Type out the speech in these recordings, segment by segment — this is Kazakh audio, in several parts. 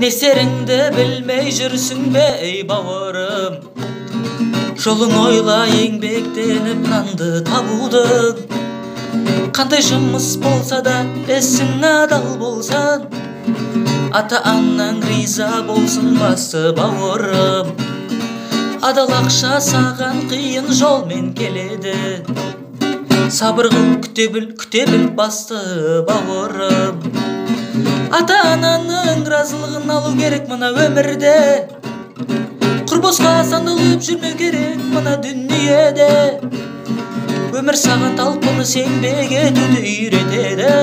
Несеріңді білмей жүрсің бе ей бауырым? Жолың ойла еңбектеніп нанды табудың. Қандай жұмыс болса да ісің адал болсан, ата-анаң риза болсын басты бауырым. Адал ақша саған қиын жолмен келеді. Сабыр қыл, күте біл басты бауырым. Ата-ананың разылығын алу керек мына өмірде. Құрбосқа сандалып жүрмеу керек мына дүниеде. Өмір саған талпыныс еңбек етуді үйретеді.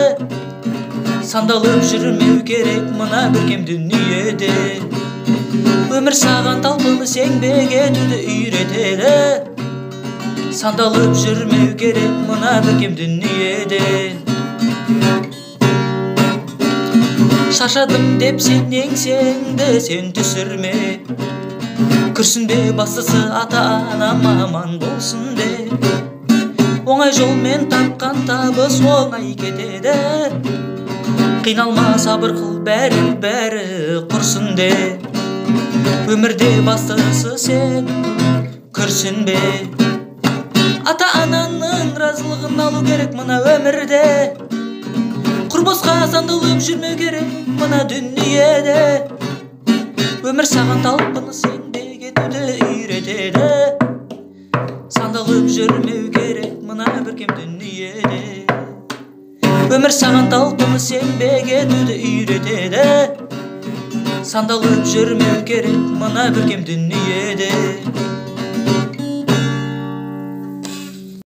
Сандалып жүрмеу керек мына көркем дүниеде. Өмір саған талпыныс еңбек етуді үйретеді. Сандалып жүрмеу керек мына көркем дүниеде. Шаршадым деп сен еңсеңді сен түсірме. Күрсінбе, бастысы ата-анам аман болсын де. Оңай жолмен тапқан табыс оңай кетеді. Қиналма, сабыр қыл, бәрі құрсын де. Өмірде бастысы сен күрсінбе. Ата-ананың разылығын алу керек мына өмірде. Құрбосқа сандалып жүрмеу керек мына дүниеде. Өмір саған талпыныс еңбек етуді үйретеді. Сандалып жүрмеу керек мына көркем дүниеде. Өмір саған талпыныс еңбек етуді үйретеді. Сандалып жүрмеу керек мына көркем дүниеде.